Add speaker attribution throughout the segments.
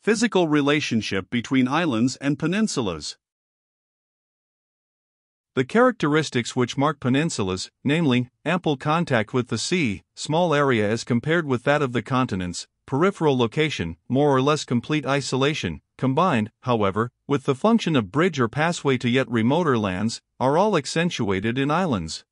Speaker 1: Physical relationship between islands and peninsulas.
Speaker 2: The characteristics which mark peninsulas, namely, ample contact with the sea, small area as compared with that of the continents, peripheral location, more or less complete isolation, combined, however, with the function of bridge or passway to yet remoter lands, are all accentuated in islands.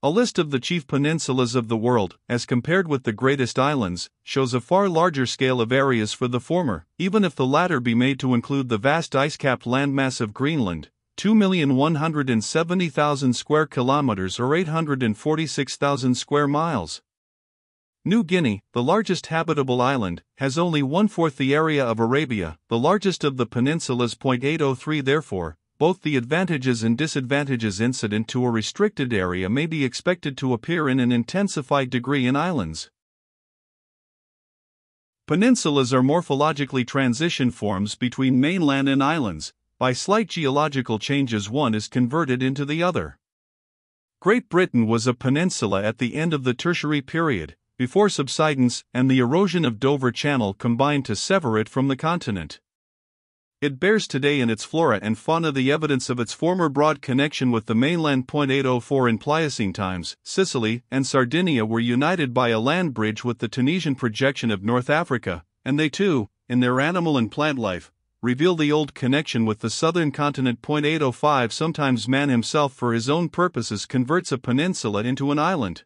Speaker 2: A list of the chief peninsulas of the world, as compared with the greatest islands, shows a far larger scale of areas for the former, even if the latter be made to include the vast ice-capped landmass of Greenland, 2,170,000 square kilometers or 846,000 square miles. New Guinea, the largest habitable island, has only one-fourth the area of Arabia, the largest of the peninsulas. 803. Therefore, both the advantages and disadvantages incident to a restricted area may be expected to appear in an intensified degree in islands.
Speaker 1: Peninsulas are morphologically transition forms between mainland and islands. By slight geological changes, one is converted into the other. Great Britain was a peninsula at the end of the Tertiary period, before subsidence and the erosion of Dover Channel combined to sever it from the continent. It bears today in its flora and fauna the evidence of its former broad connection with the mainland. 804. In Pliocene times, Sicily and Sardinia were united by a land bridge with the Tunisian projection of North Africa, and they too, in their animal and plant life, reveal the old connection with the southern continent. 805. Sometimes man himself for his own purposes converts a peninsula into an island.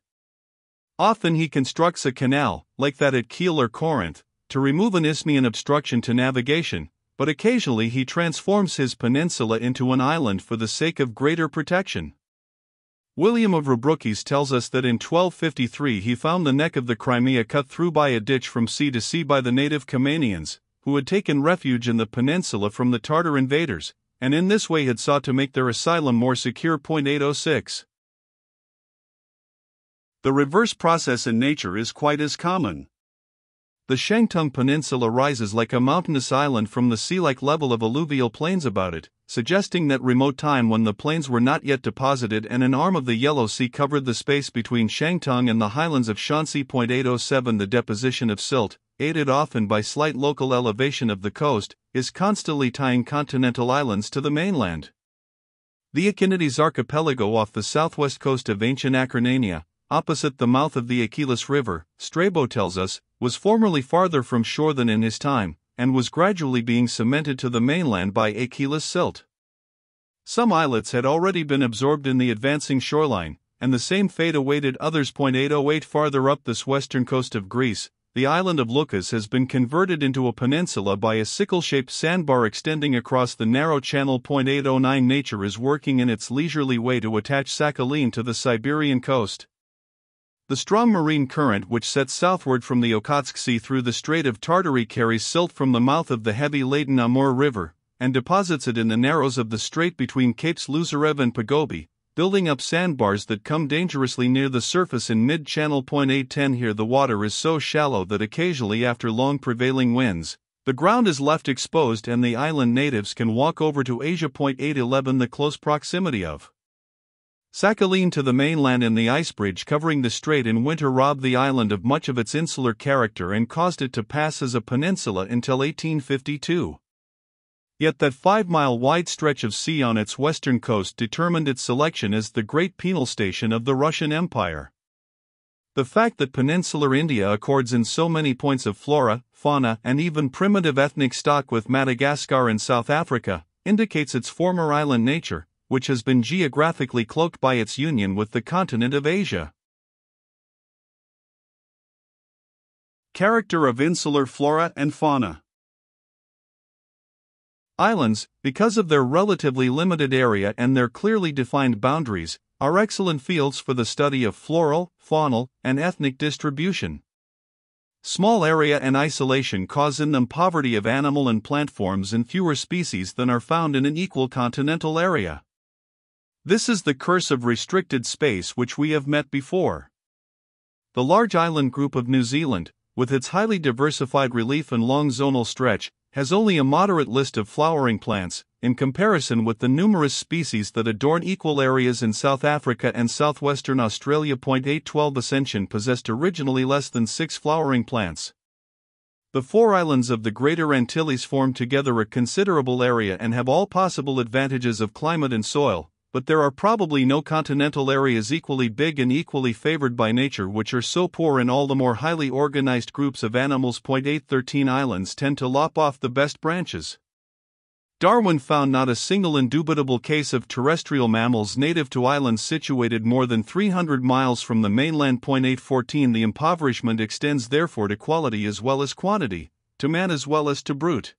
Speaker 1: Often he constructs a canal, like that at Kiel or Corinth, to remove an isthmian obstruction to navigation, but occasionally he transforms his peninsula into an island for the sake of greater protection. William of Rubruckis tells us that in 1253 he found the neck of the Crimea cut through by a ditch from sea to sea by the native Comanians, who had taken refuge in the peninsula from the Tartar invaders, and in this way had sought to make their asylum more secure. 806. The reverse process in nature is quite as common.
Speaker 2: The Shantung Peninsula rises like a mountainous island from the sea-like level of alluvial plains about it, suggesting that remote time when the plains were not yet deposited and an arm of the Yellow Sea covered the space between Shantung and the highlands of Shanxi. 807. The deposition of silt, aided often by slight local elevation of the coast, is constantly tying continental islands to the mainland. The Echinides archipelago off the southwest coast of ancient Acarnania, opposite the mouth of the Achilles River, Strabo tells us, was formerly farther from shore than in his time, and was gradually being cemented to the mainland by Achilles silt. Some islets had already been absorbed in the advancing shoreline, and the same fate awaited others. 808. Farther up this western coast of Greece, the island of Lukas has been converted into a peninsula by a sickle-shaped sandbar extending across the narrow channel. 809. Nature is working in its leisurely way to attach Sakhalin to the Siberian coast. The strong marine current which sets southward from the Okhotsk Sea through the Strait of Tartary carries silt from the mouth of the heavy-laden Amur River, and deposits it in the narrows of the strait between Capes Luzarev and Pagobi, building up sandbars that come dangerously near the surface in mid-channel. 810. Here the water is so shallow that occasionally after long prevailing winds, the ground is left exposed and the island natives can walk over to Asia. 811. The close proximity of Sakhalin to the mainland and the ice bridge covering the strait in winter robbed the island of much of its insular character and caused it to pass as a peninsula until 1852. Yet that 5-mile wide stretch of sea on its western coast determined its selection as the great penal station of the Russian Empire. The fact that peninsular India accords in so many points of flora, fauna, and even primitive ethnic stock with Madagascar and South Africa, indicates its former island nature, which has been geographically cloaked by its union with the continent of Asia.
Speaker 1: Character of insular flora and fauna.
Speaker 2: Islands, because of their relatively limited area and their clearly defined boundaries, are excellent fields for the study of floral, faunal, and ethnic distribution. Small area and isolation cause in them poverty of animal and plant forms and fewer species than are found in an equal continental area. This is the curse of restricted space which we have met before. The large island group of New Zealand, with its highly diversified relief and long zonal stretch, has only a moderate list of flowering plants, in comparison with the numerous species that adorn equal areas in South Africa and southwestern Australia. 812. Ascension possessed originally less than 6 flowering plants.
Speaker 1: The 4 islands of the Greater Antilles form together a considerable area and have all possible advantages of climate and soil, but there are probably no continental areas equally big and equally favored by nature which are so poor in all the more highly organized groups of animals. 813 islands tend to lop off the best branches. Darwin found not a single indubitable case of terrestrial mammals native to islands situated more than 300 miles from the mainland. 814 The impoverishment extends therefore to quality as well as quantity, to man as well as to brute.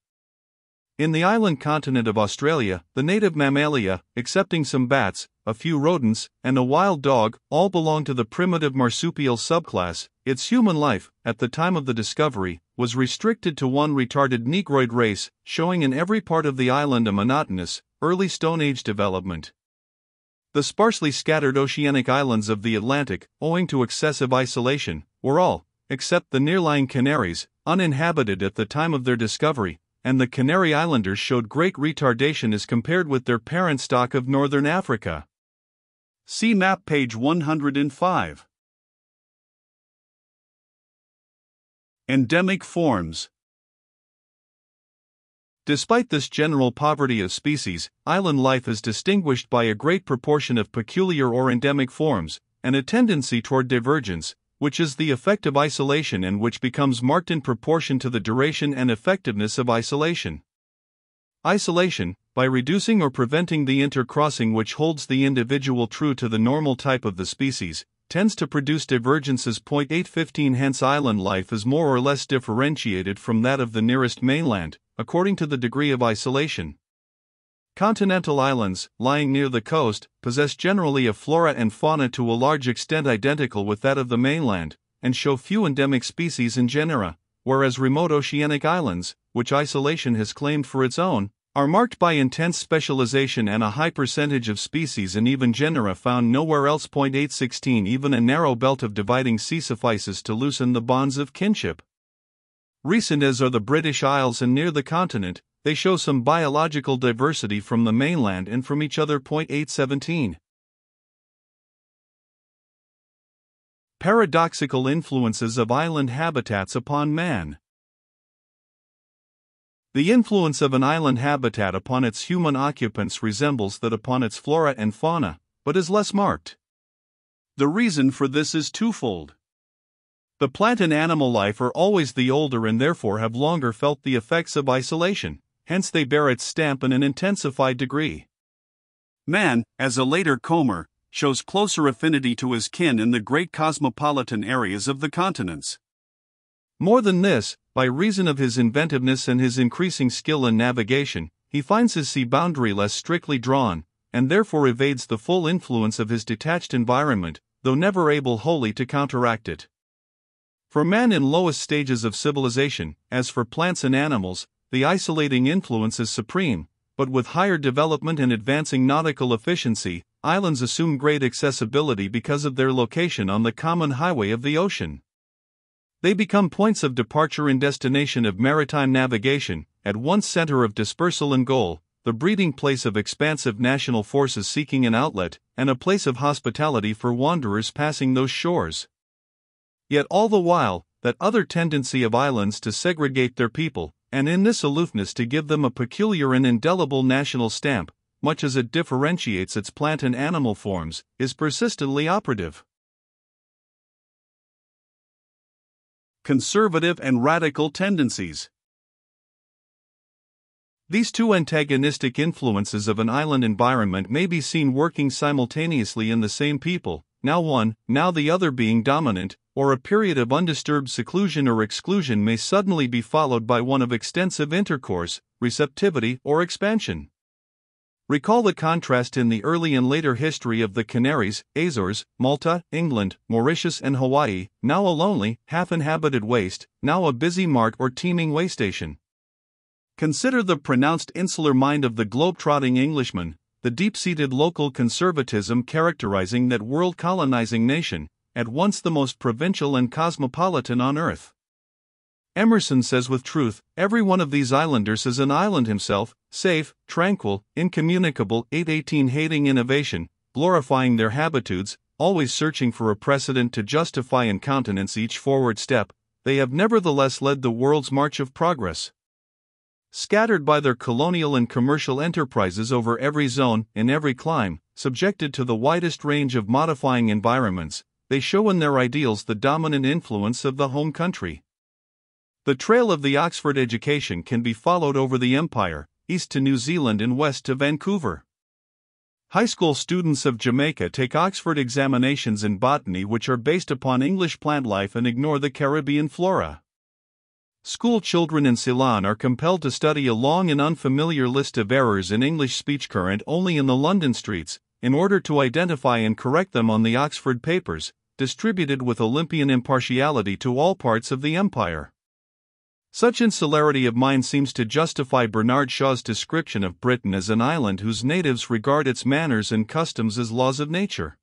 Speaker 1: In the island continent of Australia, the native mammalia, excepting some bats, a few rodents, and a wild dog, all belong to the primitive marsupial subclass. Its human life, at the time of the discovery, was restricted to one retarded Negroid race, showing in every part of the island a monotonous, early Stone Age development. The sparsely scattered oceanic islands of the Atlantic, owing to excessive isolation, were all, except the near-lying Canaries, uninhabited at the time of their discovery, and the Canary Islanders showed great retardation as compared with their parent stock of northern Africa. See map page 105. Endemic forms. Despite this general poverty of species, island life is distinguished by a great proportion of peculiar or endemic forms, and a tendency toward divergence, which is the effect of isolation and which becomes marked in proportion to the duration and effectiveness of isolation. Isolation, by reducing or preventing the intercrossing which holds the individual true to the normal type of the species, tends to produce divergences. 815 Hence island life is more or less differentiated from that of the nearest mainland, according to the degree of isolation. Continental islands, lying near the coast, possess generally a flora and fauna to a large extent identical with that of the mainland, and show few endemic species and genera, whereas remote oceanic islands, which isolation has claimed for its own, are marked by intense specialization and a high percentage of species and even genera found nowhere else. 816 Even a narrow belt of dividing sea suffices to loosen the bonds of kinship. Recent as are the British Isles and near the continent, they show some biological diversity from the mainland and from each other. 817 Paradoxical influences of island habitats upon man. The influence of an island habitat upon its human occupants resembles that upon its flora and fauna, but is less marked. The reason for this is twofold. The plant and animal life are always the older and therefore have longer felt the effects of isolation, hence they bear its stamp in an intensified degree. Man, as a later comer, shows closer affinity to his kin in the great cosmopolitan areas of the continents. More than this, by reason of his inventiveness and his increasing skill in navigation, he finds his sea boundary less strictly drawn, and therefore evades the full influence of his detached environment, though never able wholly to counteract it. For man in lowest stages of civilization, as for plants and animals, the isolating influence is supreme, but with higher development and advancing nautical efficiency, islands assume great accessibility because of their location on the common highway of the ocean. They become points of departure and destination of maritime navigation, at once center of dispersal and goal, the breeding place of expansive national forces seeking an outlet, and a place of hospitality for wanderers passing those shores. Yet all the while, that other tendency of islands to segregate their people, and in this aloofness to give them a peculiar and indelible national stamp, much as it differentiates its plant and animal forms, is persistently operative. Conservative and radical tendencies. These two antagonistic influences of an island environment may be seen working simultaneously in the same people, now one, now the other being dominant, or a period of undisturbed seclusion or exclusion may suddenly be followed by one of extensive intercourse, receptivity, or expansion. Recall the contrast in the early and later history of the Canaries, Azores, Malta, England, Mauritius, and Hawaii, now a lonely, half-inhabited waste, now a busy mart or teeming waystation. Consider the pronounced insular mind of the globe-trotting Englishman, the deep-seated local conservatism characterizing that world-colonizing nation, at once the most provincial and cosmopolitan on earth. Emerson says with truth, every one of these islanders is an island himself, safe, tranquil, incommunicable. 818 Hating innovation, glorifying their habitudes, always searching for a precedent to justify and countenance each forward step, they have nevertheless led the world's march of progress. Scattered by their colonial and commercial enterprises over every zone, in every clime, subjected to the widest range of modifying environments, they show in their ideals the dominant influence of the home country. The trail of the Oxford education can be followed over the empire, east to New Zealand and west to Vancouver. High school students of Jamaica take Oxford examinations in botany which are based upon English plant life and ignore the Caribbean flora. School children in Ceylon are compelled to study a long and unfamiliar list of errors in English speech current only in the London streets, in order to identify and correct them on the Oxford papers, distributed with Olympian impartiality to all parts of the empire. Such insularity of mind seems to justify Bernard Shaw's description of Britain as an island whose natives regard its manners and customs as laws of nature.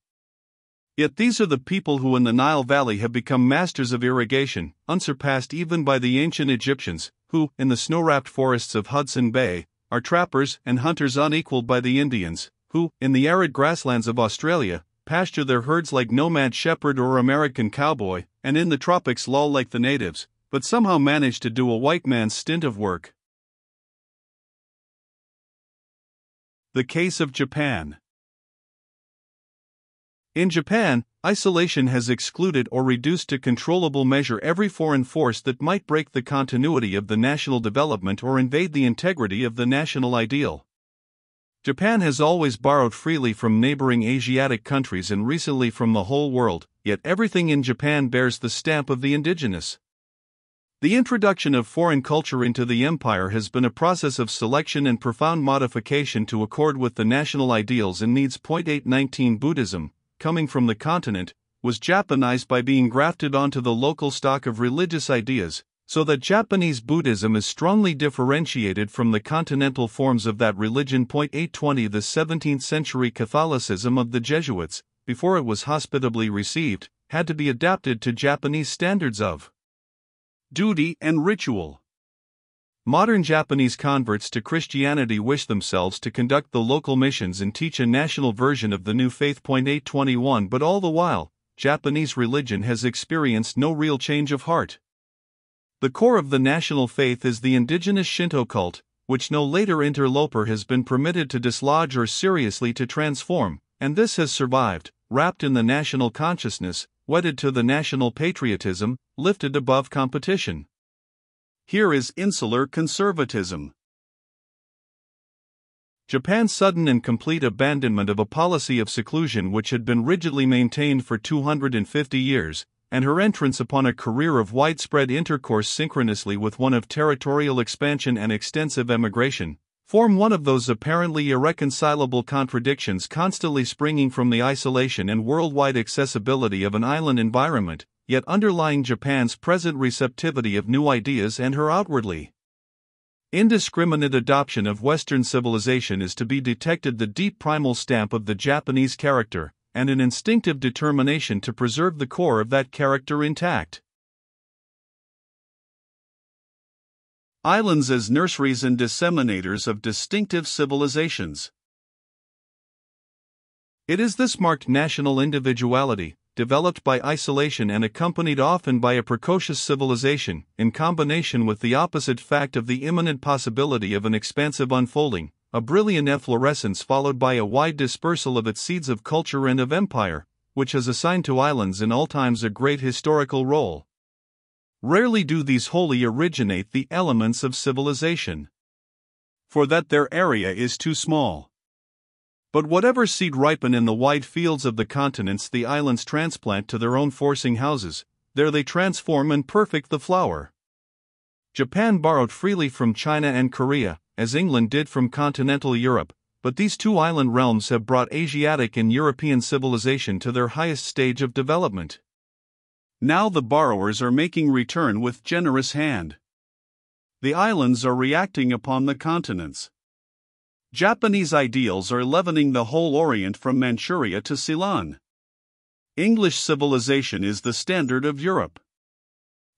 Speaker 1: Yet these are the people who in the Nile Valley have become masters of irrigation, unsurpassed even by the ancient Egyptians, who, in the snow-wrapped forests of Hudson Bay, are trappers and hunters unequaled by the Indians, who, in the arid grasslands of Australia, pasture their herds like nomad shepherd or American cowboy, and in the tropics loll like the natives, but somehow manage to do a white man's stint of work. The case of Japan. In Japan, isolation has excluded or reduced to controllable measure every foreign force that might break the continuity of the national development or invade the integrity of the national ideal. Japan has always borrowed freely from neighboring Asiatic countries and recently from the whole world, yet everything in Japan bears the stamp of the indigenous. The introduction of foreign culture into the empire has been a process of selection and profound modification to accord with the national ideals and needs. 819 Buddhism, coming from the continent, was Japanized by being grafted onto the local stock of religious ideas, so that Japanese Buddhism is strongly differentiated from the continental forms of that religion. 820 The 17th century Catholicism of the Jesuits, before it was hospitably received, had to be adapted to Japanese standards of duty and ritual. Modern Japanese converts to Christianity wish themselves to conduct the local missions and teach a national version of the new faith. 821 But all the while, Japanese religion has experienced no real change of heart. The core of the national faith is the indigenous Shinto cult, which no later interloper has been permitted to dislodge or seriously to transform, and this has survived, wrapped in the national consciousness, wedded to the national patriotism, lifted above competition. Here is insular conservatism. Japan's sudden and complete abandonment of a policy of seclusion which had been rigidly maintained for 250 years, and her entrance upon a career of widespread intercourse synchronously with one of territorial expansion and extensive emigration, form one of those apparently irreconcilable contradictions constantly springing from the isolation and worldwide accessibility of an island environment, yet underlying Japan's present receptivity of new ideas and her outwardly indiscriminate adoption of Western civilization is to be detected the deep primal stamp of the Japanese character, and an instinctive determination to preserve the core of that character intact. Islands as nurseries and disseminators of distinctive civilizations. It is this marked national individuality, developed by isolation and accompanied often by a precocious civilization, in combination with the opposite fact of the imminent possibility of an expansive unfolding, a brilliant efflorescence followed by a wide dispersal of its seeds of culture and of empire, which has assigned to islands in all times a great historical role. Rarely do these wholly originate the elements of civilization, for that their area is too small. But whatever seed ripen in the wide fields of the continents the islands transplant to their own forcing houses, there they transform and perfect the flower. Japan borrowed freely from China and Korea, as England did from continental Europe, but these two island realms have brought Asiatic and European civilization to their highest stage of development. Now the borrowers are making return with generous hand. The islands are reacting upon the continents. Japanese ideals are leavening the whole Orient from Manchuria to Ceylon. English civilization is the standard of Europe.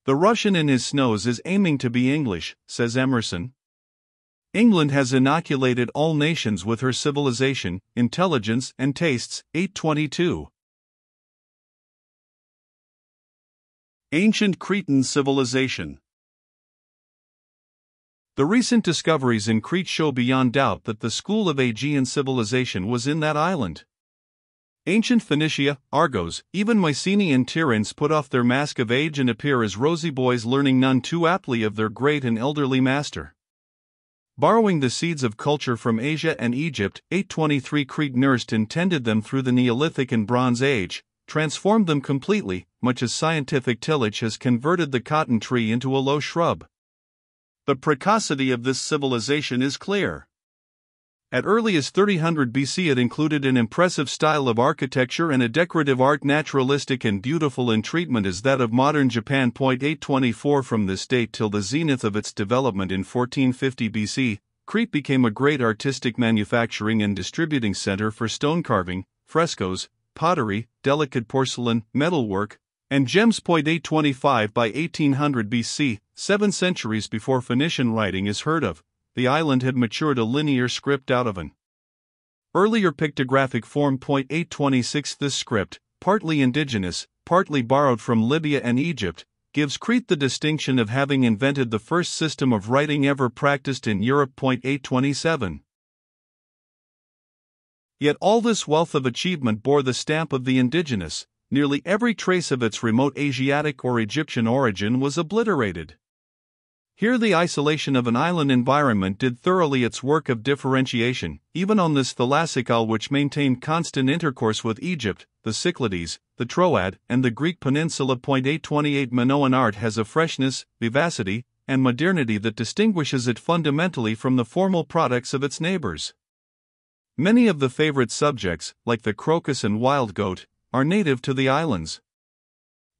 Speaker 1: The Russian in his snows is aiming to be English, says Emerson. England has inoculated all nations with her civilization, intelligence, and tastes. 822. Ancient Cretan civilization. The recent discoveries in Crete show beyond doubt that the school of Aegean civilization was in that island. Ancient Phoenicia, Argos, even Mycenae and Tiryns put off their mask of age and appear as rosy boys learning none too aptly of their great and elderly master. Borrowing the seeds of culture from Asia and Egypt, 823 Crete nursed and tended them through the Neolithic and Bronze Age, transformed them completely, much as scientific tillage has converted the cotton tree into a low shrub. The precocity of this civilization is clear. At early as 3000 BC it included an impressive style of architecture and a decorative art naturalistic and beautiful in treatment as that of modern Japan. 824 From this date till the zenith of its development in 1450 BC, Crete became a great artistic manufacturing and distributing center for stone carving, frescoes, pottery, delicate porcelain, metalwork, and gems. 825 By 1800 BC, 7 centuries before Phoenician writing is heard of, the island had matured a linear script out of an earlier pictographic form. 826 This script, partly indigenous, partly borrowed from Libya and Egypt, gives Crete the distinction of having invented the first system of writing ever practiced in Europe. 827 Yet all this wealth of achievement bore the stamp of the indigenous. Nearly every trace of its remote Asiatic or Egyptian origin was obliterated. Here the isolation of an island environment did thoroughly its work of differentiation, even on this thalassic isle which maintained constant intercourse with Egypt, the Cyclades, the Troad, and the Greek peninsula. 828 Minoan art has a freshness, vivacity, and modernity that distinguishes it fundamentally from the formal products of its neighbors. Many of the favorite subjects, like the crocus and wild goat, are native to the islands.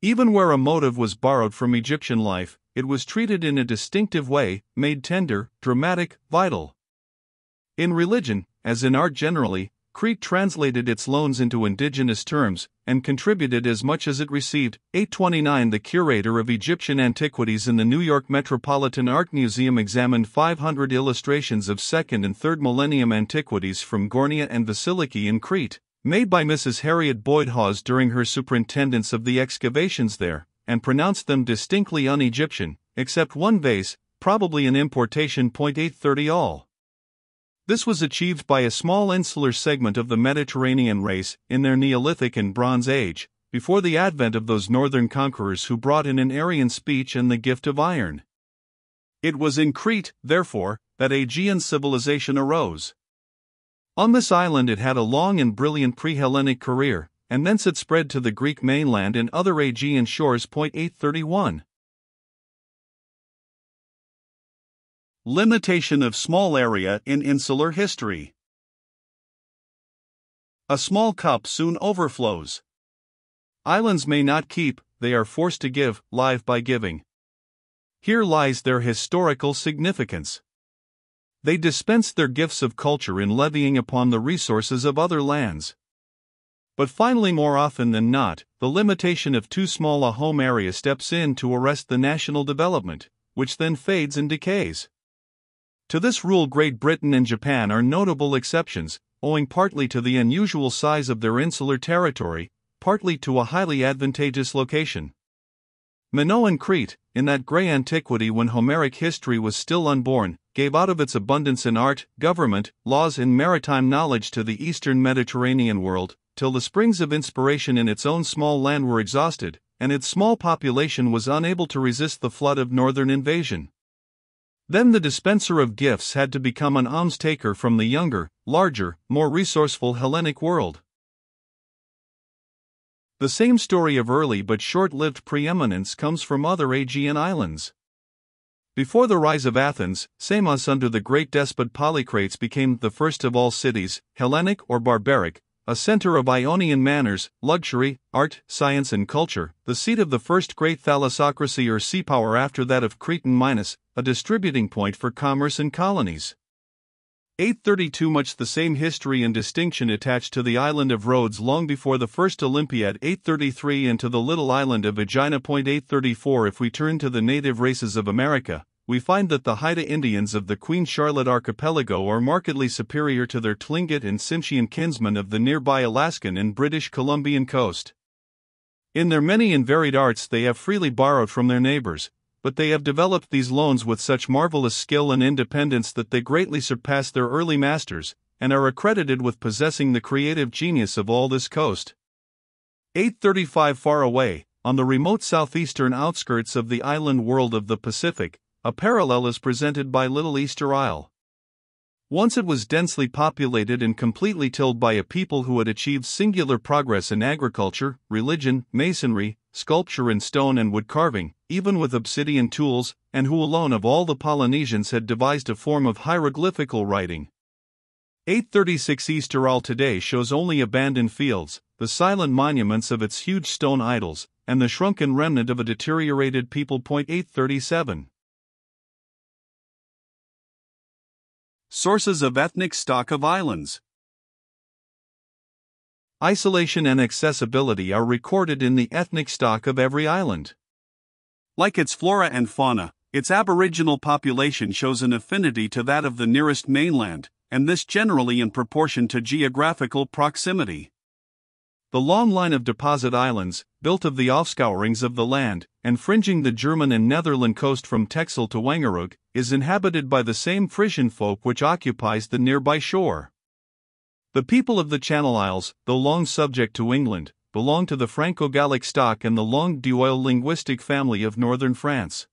Speaker 1: Even where a motive was borrowed from Egyptian life, it was treated in a distinctive way, made tender, dramatic, vital. In religion, as in art generally, Crete translated its loans into indigenous terms, and contributed as much as it received. 829 The curator of Egyptian antiquities in the New York Metropolitan Art Museum examined 500 illustrations of 2nd and 3rd millennium antiquities from Gornia and Vasiliki in Crete, made by Mrs. Harriet Boyd Hawes during her superintendence of the excavations there, and pronounced them distinctly un-Egyptian, except one vase, probably an importation. 830 All this was achieved by a small insular segment of the Mediterranean race in their Neolithic and Bronze Age, before the advent of those northern conquerors who brought in an Aryan speech and the gift of iron. It was in Crete, therefore, that Aegean civilization arose. On this island it had a long and brilliant pre-Hellenic career, and thence it spread to the Greek mainland and other Aegean shores. 831 Limitation of small area in insular history. A small cup soon overflows. Islands may not keep, they are forced to give, live by giving. Here lies their historical significance. They dispensed their gifts of culture in levying upon the resources of other lands. But finally, more often than not, the limitation of too small a home area steps in to arrest the national development, which then fades and decays. To this rule Great Britain and Japan are notable exceptions, owing partly to the unusual size of their insular territory, partly to a highly advantageous location. Minoan Crete, in that grey antiquity when Homeric history was still unborn, gave out of its abundance in art, government, laws and maritime knowledge to the eastern Mediterranean world, till the springs of inspiration in its own small land were exhausted, and its small population was unable to resist the flood of northern invasion. Then the dispenser of gifts had to become an alms-taker from the younger, larger, more resourceful Hellenic world. The same story of early but short-lived preeminence comes from other Aegean islands. Before the rise of Athens, Samos under the great despot Polycrates became the first of all cities, Hellenic or barbaric, a center of Ionian manners, luxury, art, science and culture, the seat of the first great thalassocracy or sea power after that of Cretan Minos, a distributing point for commerce and colonies. 832 Much the same history and distinction attached to the island of Rhodes long before the first Olympiad. 833 And to the little island of Aegina. 834 If we turn to the native races of America, we find that the Haida Indians of the Queen Charlotte Archipelago are markedly superior to their Tlingit and Tsimshian kinsmen of the nearby Alaskan and British Columbian coast. In their many and varied arts, they have freely borrowed from their neighbors, but they have developed these loans with such marvelous skill and independence that they greatly surpass their early masters, and are accredited with possessing the creative genius of all this coast. 835 far away, on the remote southeastern outskirts of the island world of the Pacific, a parallel is presented by Little Easter Isle. Once it was densely populated and completely tilled by a people who had achieved singular progress in agriculture, religion, masonry, sculpture in stone and wood carving, even with obsidian tools, and who alone of all the Polynesians had devised a form of hieroglyphical writing. 836 Easter Isle today shows only abandoned fields, the silent monuments of its huge stone idols, and the shrunken remnant of a deteriorated people. 837. Sources of ethnic stock of islands. Isolation and accessibility are recorded in the ethnic stock of every island. Like its flora and fauna, its aboriginal population shows an affinity to that of the nearest mainland, and this generally in proportion to geographical proximity. The long line of deposit islands, built of the offscourings of the land, and fringing the German and Netherland coast from Texel to Wangerooge, is inhabited by the same Frisian folk which occupies the nearby shore. The people of the Channel Isles, though long subject to England, belong to the Franco-Gallic stock and the Langue d'Oil linguistic family of northern France.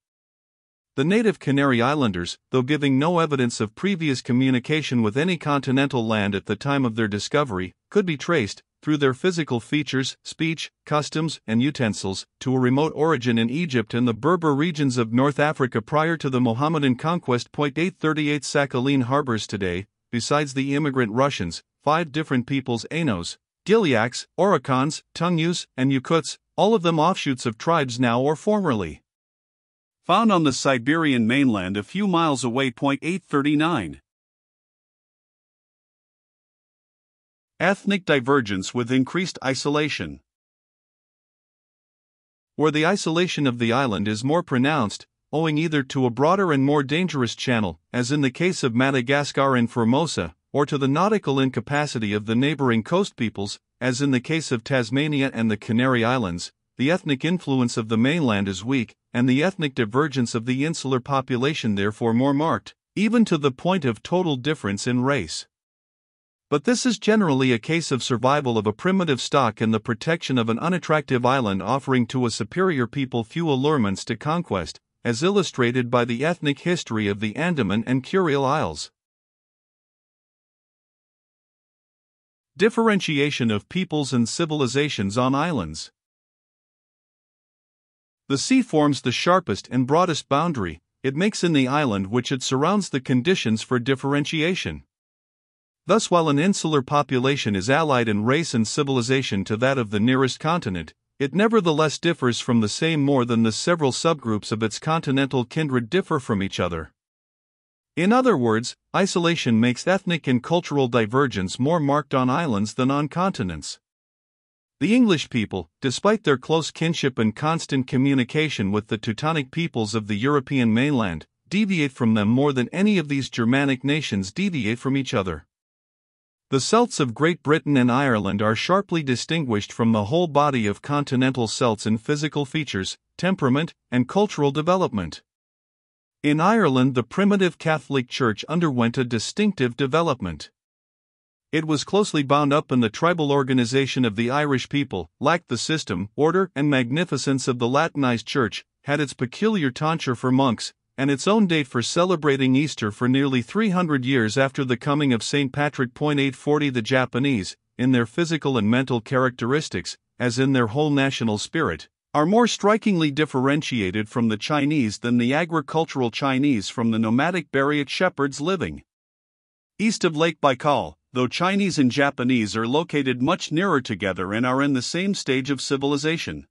Speaker 1: The native Canary Islanders, though giving no evidence of previous communication with any continental land at the time of their discovery, could be traced, through their physical features, speech, customs, and utensils, to a remote origin in Egypt and the Berber regions of North Africa prior to the Mohammedan conquest. 838 Sakhalin harbors today, besides the immigrant Russians, 5 different peoples: Ainos, Gilyaks, Orokans, Tungus, and Yakuts, all of them offshoots of tribes now or formerly found on the Siberian mainland a few miles away. 839. Ethnic divergence with increased isolation. Where the isolation of the island is more pronounced, owing either to a broader and more dangerous channel, as in the case of Madagascar and Formosa, or to the nautical incapacity of the neighboring coast peoples, as in the case of Tasmania and the Canary Islands, the ethnic influence of the mainland is weak, and the ethnic divergence of the insular population therefore more marked, even to the point of total difference in race. But this is generally a case of survival of a primitive stock and the protection of an unattractive island offering to a superior people few allurements to conquest, as illustrated by the ethnic history of the Andaman and Kuriil Isles. Differentiation of peoples and civilizations on islands. The sea forms the sharpest and broadest boundary it makes in the island which it surrounds the conditions for differentiation. Thus, while an insular population is allied in race and civilization to that of the nearest continent, it nevertheless differs from the same more than the several subgroups of its continental kindred differ from each other. In other words, isolation makes ethnic and cultural divergence more marked on islands than on continents. The English people, despite their close kinship and constant communication with the Teutonic peoples of the European mainland, deviate from them more than any of these Germanic nations deviate from each other. The Celts of Great Britain and Ireland are sharply distinguished from the whole body of continental Celts in physical features, temperament, and cultural development. In Ireland, the primitive Catholic Church underwent a distinctive development. It was closely bound up in the tribal organization of the Irish people, lacked the system, order, and magnificence of the Latinized Church, had its peculiar tonsure for monks, and its own date for celebrating Easter for nearly 300 years after the coming of St. Patrick. 840 The Japanese, in their physical and mental characteristics, as in their whole national spirit, are more strikingly differentiated from the Chinese than the agricultural Chinese from the nomadic Buriat shepherds living east of Lake Baikal, though Chinese and Japanese are located much nearer together and are in the same stage of civilization.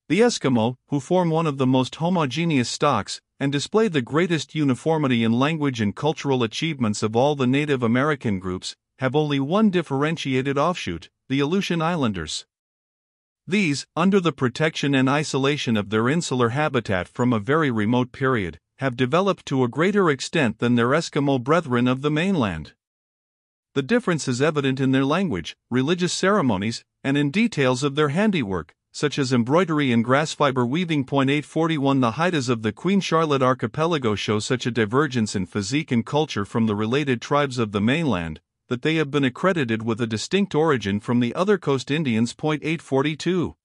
Speaker 1: The Eskimo, who form one of the most homogeneous stocks, and display the greatest uniformity in language and cultural achievements of all the Native American groups, have only one differentiated offshoot, the Aleutian Islanders. These, under the protection and isolation of their insular habitat from a very remote period, have developed to a greater extent than their Eskimo brethren of the mainland. The difference is evident in their language, religious ceremonies, and in details of their handiwork, such as embroidery and grass fiber weaving. 841 The Haidas of the Queen Charlotte Archipelago show such a divergence in physique and culture from the related tribes of the mainland, that they have been accredited with a distinct origin from the other coast Indians. 842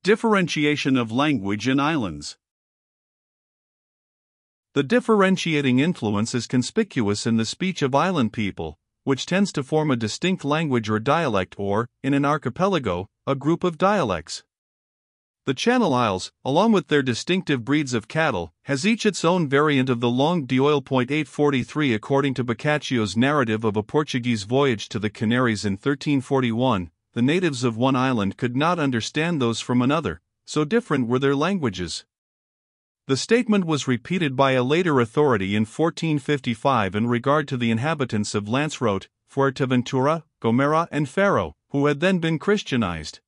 Speaker 1: Differentiation of language in islands. The differentiating influence is conspicuous in the speech of island people, which tends to form a distinct language or dialect or, in an archipelago, a group of dialects. The Channel Isles, along with their distinctive breeds of cattle, has each its own variant of the langue d'oil. 843 According to Boccaccio's narrative of a Portuguese voyage to the Canaries in 1341, the natives of one island could not understand those from another, so different were their languages. The statement was repeated by a later authority in 1455 in regard to the inhabitants of Lanzarote, Fuerteventura, Gomera, and Faro, who had then been Christianized.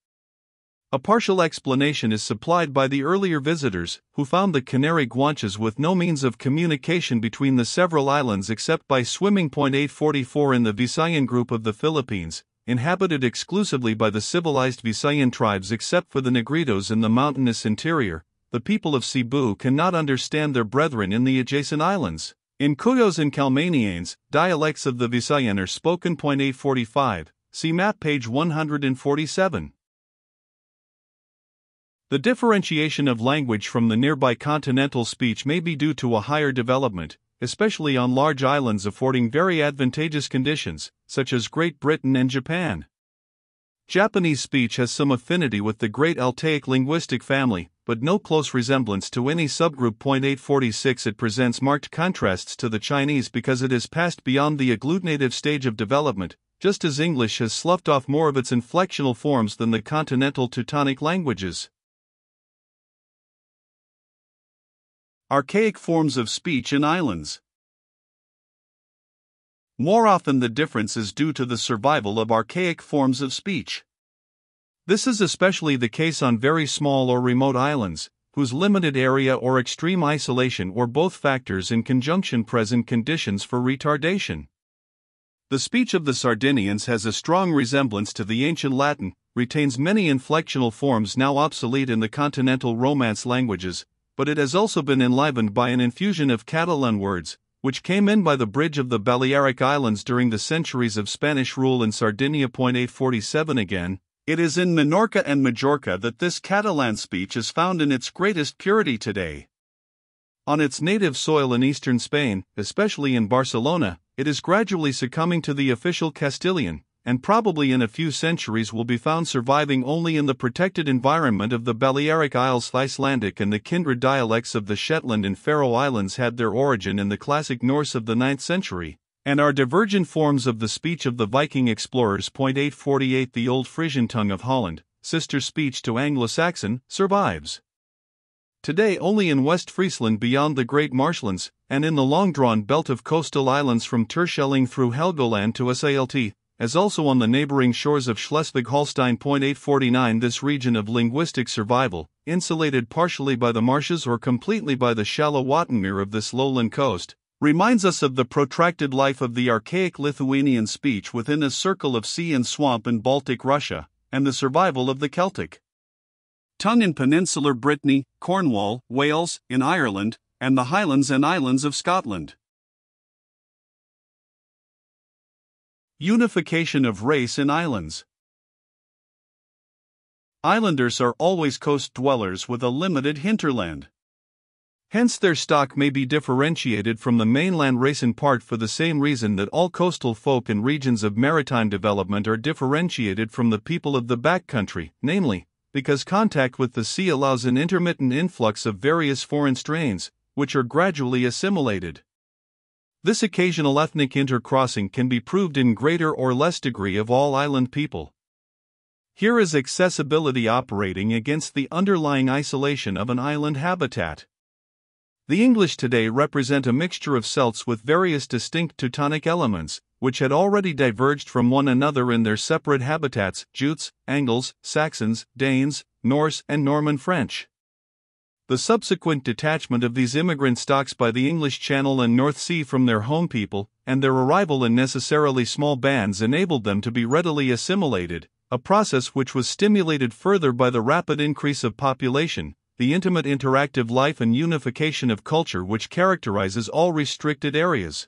Speaker 1: A partial explanation is supplied by the earlier visitors, who found the Canary Guanches with no means of communication between the several islands except by swimming. 844 In the Visayan group of the Philippines, inhabited exclusively by the civilized Visayan tribes except for the Negritos in the mountainous interior, the people of Cebu cannot understand their brethren in the adjacent islands. In Cuyos and Calmanianes, dialects of the Visayan are spoken. 845, see map page 147. The differentiation of language from the nearby continental speech may be due to a higher development, especially on large islands affording very advantageous conditions, such as Great Britain and Japan. Japanese speech has some affinity with the Great Altaic linguistic family, but no close resemblance to any subgroup. 846 It presents marked contrasts to the Chinese because it has passed beyond the agglutinative stage of development, just as English has sloughed off more of its inflectional forms than the continental Teutonic languages. Archaic forms of speech in islands. More often the difference is due to the survival of archaic forms of speech. This is especially the case on very small or remote islands, whose limited area or extreme isolation or both factors in conjunction present conditions for retardation. The speech of the Sardinians has a strong resemblance to the ancient Latin, retains many inflectional forms now obsolete in the continental Romance languages, but it has also been enlivened by an infusion of Catalan words, which came in by the bridge of the Balearic Islands during the centuries of Spanish rule in Sardinia. 847 Again, it is in Minorca and Majorca that this Catalan speech is found in its greatest purity today. On its native soil in eastern Spain, especially in Barcelona, it is gradually succumbing to the official Castilian, and probably in a few centuries will be found surviving only in the protected environment of the Balearic Isles. Icelandic and the kindred dialects of the Shetland and Faroe Islands had their origin in the classic Norse of the 9th century, and are divergent forms of the speech of the Viking explorers. 848 The Old Frisian tongue of Holland, sister speech to Anglo-Saxon, survives today only in West Friesland beyond the Great Marshlands, and in the long-drawn belt of coastal islands from Terschelling through Helgoland to Salt, as also on the neighboring shores of Schleswig-Holstein. 849 This region of linguistic survival, insulated partially by the marshes or completely by the shallow Wattenmeer of this lowland coast, reminds us of the protracted life of the archaic Lithuanian speech within a circle of sea and swamp in Baltic Russia, and the survival of the Celtic tongue in peninsular Brittany, Cornwall, Wales, in Ireland, and the Highlands and Islands of Scotland. Unification of race in islands. Islanders are always coast dwellers with a limited hinterland. Hence their stock may be differentiated from the mainland race in part for the same reason that all coastal folk in regions of maritime development are differentiated from the people of the backcountry, namely, because contact with the sea allows an intermittent influx of various foreign strains, which are gradually assimilated. This occasional ethnic intercrossing can be proved in greater or less degree of all island people. Here is accessibility operating against the underlying isolation of an island habitat. The English today represent a mixture of Celts with various distinct Teutonic elements, which had already diverged from one another in their separate habitats: Jutes, Angles, Saxons, Danes, Norse, and Norman French. The subsequent detachment of these immigrant stocks by the English Channel and North Sea from their home people, and their arrival in necessarily small bands enabled them to be readily assimilated, a process which was stimulated further by the rapid increase of population, the intimate interactive life and unification of culture which characterizes all restricted areas.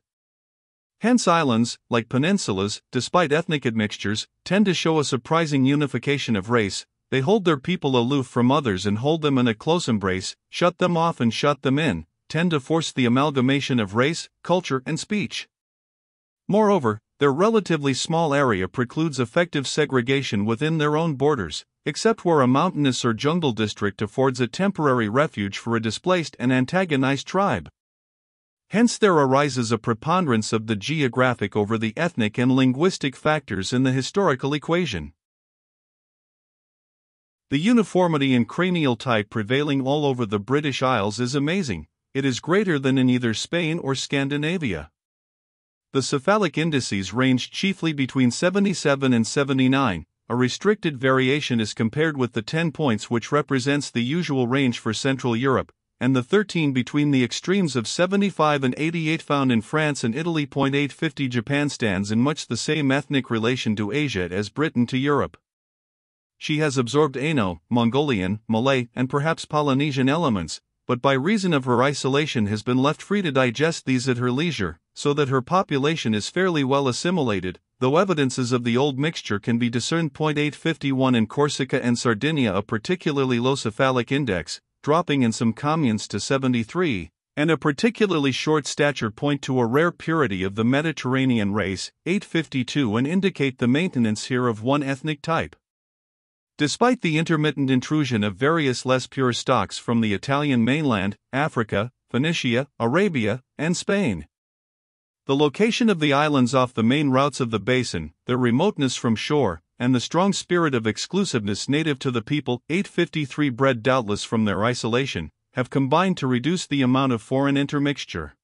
Speaker 1: Hence islands, like peninsulas, despite ethnic admixtures, tend to show a surprising unification of race. They hold their people aloof from others and hold them in a close embrace, shut them off and shut them in, tend to force the amalgamation of race, culture, and speech. Moreover, their relatively small area precludes effective segregation within their own borders, except where a mountainous or jungle district affords a temporary refuge for a displaced and antagonized tribe. Hence there arises a preponderance of the geographic over the ethnic and linguistic factors in the historical equation. The uniformity in cranial type prevailing all over the British Isles is amazing. It is greater than in either Spain or Scandinavia. The cephalic indices range chiefly between 77 and 79, a restricted variation is compared with the 10 points which represents the usual range for Central Europe, and the 13 between the extremes of 75 and 88 found in France and Italy. 850 Japan stands in much the same ethnic relation to Asia as Britain to Europe. She has absorbed Aino, Mongolian, Malay, and perhaps Polynesian elements, but by reason of her isolation has been left free to digest these at her leisure, so that her population is fairly well assimilated, though evidences of the old mixture can be discerned. 851 in Corsica and Sardinia, a particularly low cephalic index, dropping in some communes to 73, and a particularly short stature point to a rare purity of the Mediterranean race, 852, and indicate the maintenance here of one ethnic type. Despite the intermittent intrusion of various less pure stocks from the Italian mainland, Africa, Phoenicia, Arabia, and Spain. The location of the islands off the main routes of the basin, their remoteness from shore, and the strong spirit of exclusiveness native to the people, 853 bred doubtless from their isolation, have combined to reduce the amount of foreign intermixture.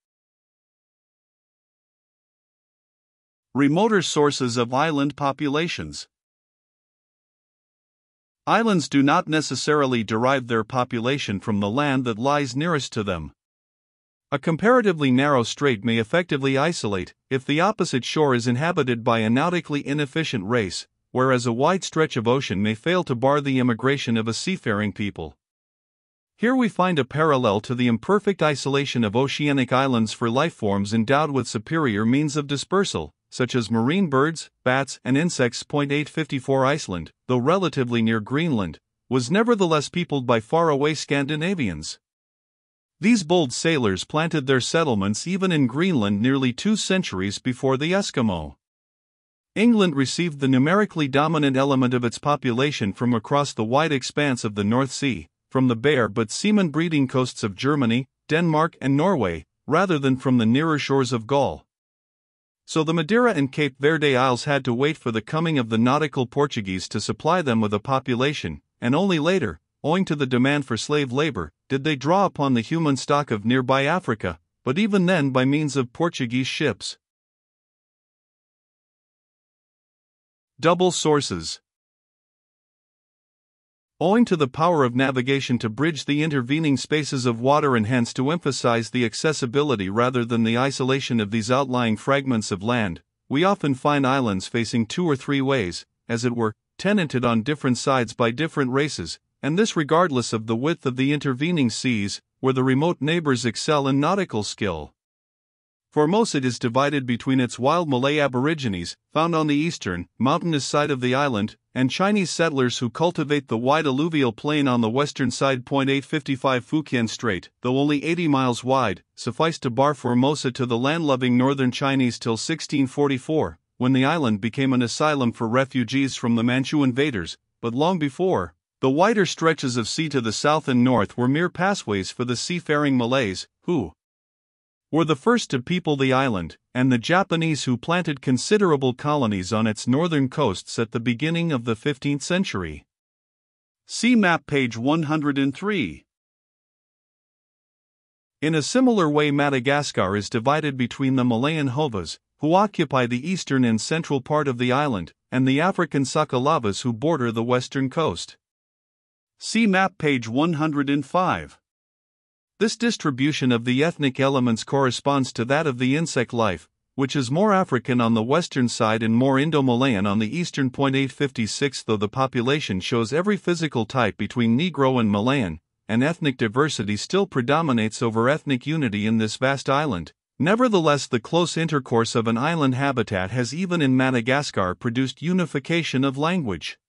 Speaker 1: Remoter sources of island populations. Islands do not necessarily derive their population from the land that lies nearest to them. A comparatively narrow strait may effectively isolate, if the opposite shore is inhabited by a nautically inefficient race, whereas a wide stretch of ocean may fail to bar the immigration of a seafaring people. Here we find a parallel to the imperfect isolation of oceanic islands for life forms endowed with superior means of dispersal, such as marine birds, bats, and insects. 854 Iceland, though relatively near Greenland, was nevertheless peopled by faraway Scandinavians. These bold sailors planted their settlements even in Greenland nearly 2 centuries before the Eskimo. England received the numerically dominant element of its population from across the wide expanse of the North Sea, from the bare but seaman-breeding coasts of Germany, Denmark, and Norway, rather than from the nearer shores of Gaul. So the Madeira and Cape Verde Isles had to wait for the coming of the nautical Portuguese to supply them with a population, and only later, owing to the demand for slave labor, did they draw upon the human stock of nearby Africa, but even then by means of Portuguese ships. Double sources. Owing to the power of navigation to bridge the intervening spaces of water and hence to emphasize the accessibility rather than the isolation of these outlying fragments of land, we often find islands facing 2 or 3 ways, as it were, tenanted on different sides by different races, and this regardless of the width of the intervening seas, where the remote neighbors excel in nautical skill. Formosa is divided between its wild Malay aborigines, found on the eastern, mountainous side of the island, and Chinese settlers who cultivate the wide alluvial plain on the western side. 855 Fukien Strait, though only 80 miles wide, sufficed to bar Formosa to the land-loving northern Chinese till 1644, when the island became an asylum for refugees from the Manchu invaders, but long before, the wider stretches of sea to the south and north were mere passways for the seafaring Malays, who were the first to people the island, and the Japanese who planted considerable colonies on its northern coasts at the beginning of the 15th century. See map page 103. In a similar way, Madagascar is divided between the Malayan Hovas, who occupy the eastern and central part of the island, and the African Sakalavas who border the western coast. See map page 105. This distribution of the ethnic elements corresponds to that of the insect life, which is more African on the western side and more Indo-Malayan on the eastern. 856 Though the population shows every physical type between Negro and Malayan, and ethnic diversity still predominates over ethnic unity in this vast island, nevertheless the close intercourse of an island habitat has even in Madagascar produced unification of language.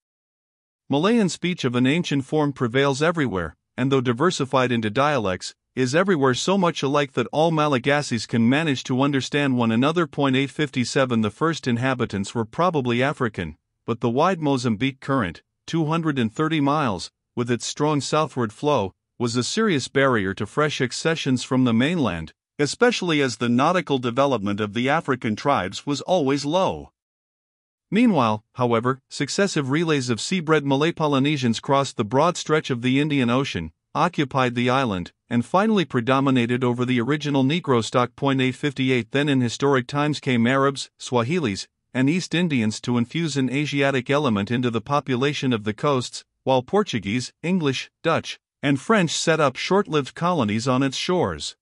Speaker 1: Malayan speech of an ancient form prevails everywhere, and though diversified into dialects, is everywhere so much alike that all Malagases can manage to understand one another. 857 The first inhabitants were probably African, but the wide Mozambique current, 230 miles, with its strong southward flow, was a serious barrier to fresh accessions from the mainland, especially as the nautical development of the African tribes was always low. Meanwhile, however, successive relays of sea-bred Malay Polynesians crossed the broad stretch of the Indian Ocean, occupied the island, and finally predominated over the original Negro stock. 858 Then in historic times came Arabs, Swahilis, and East Indians to infuse an Asiatic element into the population of the coasts, while Portuguese, English, Dutch, and French set up short-lived colonies on its shores.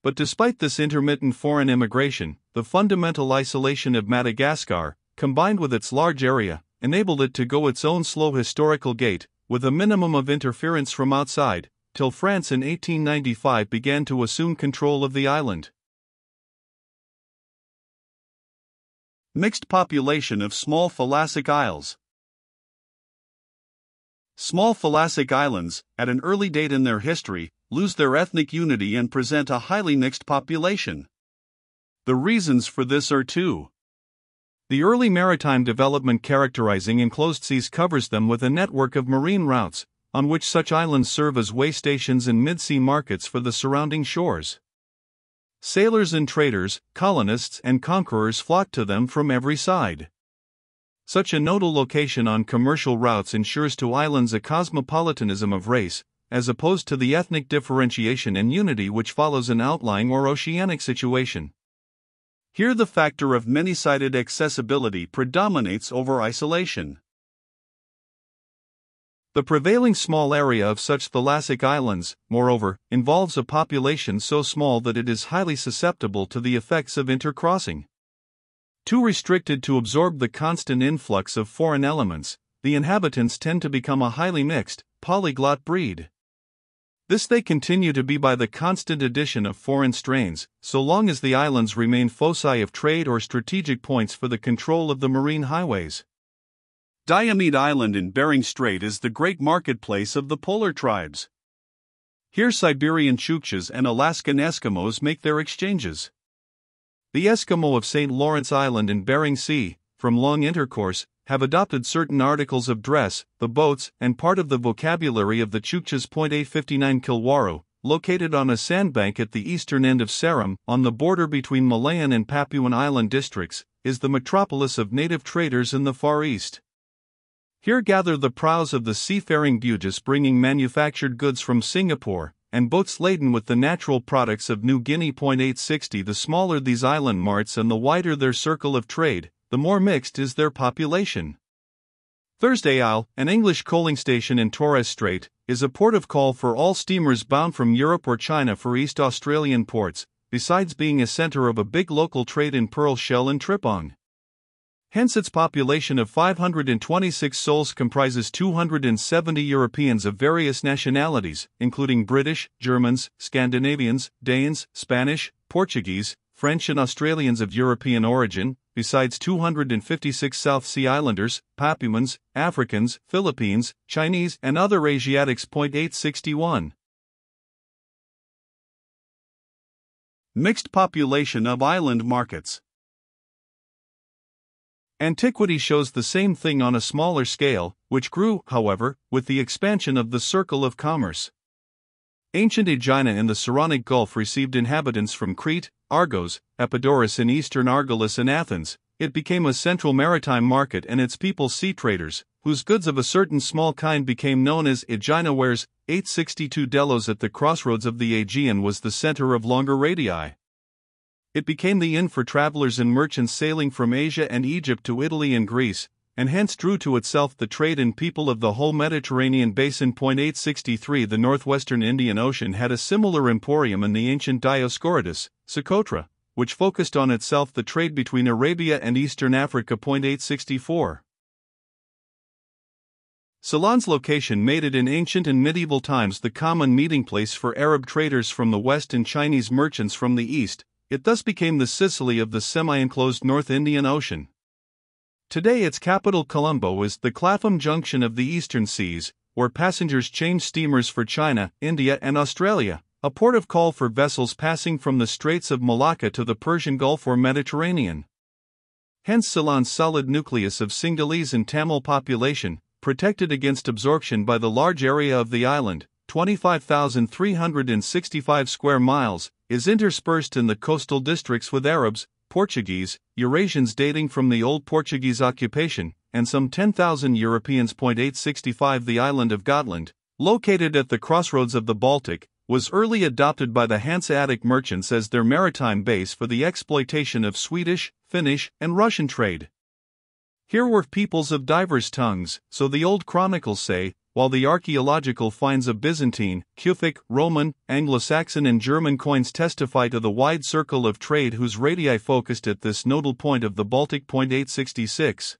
Speaker 1: But despite this intermittent foreign immigration, the fundamental isolation of Madagascar, combined with its large area, enabled it to go its own slow historical gait, with a minimum of interference from outside, till France in 1895 began to assume control of the island. Mixed population of small thalassic isles. Small thalassic islands, at an early date in their history, lose their ethnic unity and present a highly mixed population. The reasons for this are two. The early maritime development characterizing enclosed seas covers them with a network of marine routes, on which such islands serve as way stations and mid-sea markets for the surrounding shores. Sailors and traders, colonists and conquerors flock to them from every side. Such a nodal location on commercial routes ensures to islands a cosmopolitanism of race, as opposed to the ethnic differentiation and unity which follows an outlying or oceanic situation. Here the factor of many-sided accessibility predominates over isolation. The prevailing small area of such thalassic islands, moreover, involves a population so small that it is highly susceptible to the effects of intercrossing. Too restricted to absorb the constant influx of foreign elements, the inhabitants tend to become a highly mixed, polyglot breed. This they continue to be by the constant addition of foreign strains, so long as the islands remain foci of trade or strategic points for the control of the marine highways. Diomede Island in Bering Strait is the great marketplace of the polar tribes. Here Siberian Chukchas and Alaskan Eskimos make their exchanges. The Eskimo of St. Lawrence Island in Bering Sea, from long intercourse, have adopted certain articles of dress, the boats, and part of the vocabulary of the Chukchas. 859 Kilwaru, located on a sandbank at the eastern end of Seram, on the border between Malayan and Papuan Island districts, is the metropolis of native traders in the Far East. Here gather the prows of the seafaring Bugis bringing manufactured goods from Singapore, and boats laden with the natural products of New Guinea. 860 The smaller these island marts and the wider their circle of trade, the more mixed is their population. Thursday Isle, an English coaling station in Torres Strait, is a port of call for all steamers bound from Europe or China for East Australian ports, besides being a center of a big local trade in pearl shell and tripong. Hence its population of 526 souls comprises 270 Europeans of various nationalities, including British, Germans, Scandinavians, Danes, Spanish, Portuguese, French and Australians of European origin, besides 256 South Sea Islanders, Papuans, Africans, Philippines, Chinese and other Asiatics. 861 Mixed population of island markets. Antiquity shows the same thing on a smaller scale, which grew, however, with the expansion of the circle of commerce. Ancient Aegina in the Saronic Gulf received inhabitants from Crete, Argos, Epidaurus in eastern Argolis and Athens. It became a central maritime market and its people sea traders, whose goods of a certain small kind became known as Aegina wares. 862 Delos at the crossroads of the Aegean was the center of longer radii. It became the inn for travelers and merchants sailing from Asia and Egypt to Italy and Greece, and hence drew to itself the trade and people of the whole Mediterranean basin. 863 The northwestern Indian Ocean had a similar emporium in the ancient Dioscorides, Socotra, which focused on itself the trade between Arabia and Eastern Africa. 864. Ceylon's location made it in ancient and medieval times the common meeting place for Arab traders from the west and Chinese merchants from the east. It thus became the Sicily of the semi-enclosed North Indian Ocean. Today its capital Colombo is the Clapham Junction of the eastern seas, where passengers change steamers for China, India and Australia, a port of call for vessels passing from the Straits of Malacca to the Persian Gulf or Mediterranean. Hence Ceylon's solid nucleus of Sinhalese and Tamil population, protected against absorption by the large area of the island, 25,365 square miles, is interspersed in the coastal districts with Arabs, Portuguese, Eurasians dating from the Old Portuguese occupation, and some 10,000 Europeans. 865 The island of Gotland, located at the crossroads of the Baltic, was early adopted by the Hanseatic merchants as their maritime base for the exploitation of Swedish, Finnish, and Russian trade. Here were peoples of diverse tongues, so the old chronicles say, while the archaeological finds of Byzantine, Kufic, Roman, Anglo-Saxon and German coins testify to the wide circle of trade whose radii focused at this nodal point of the Baltic. 866.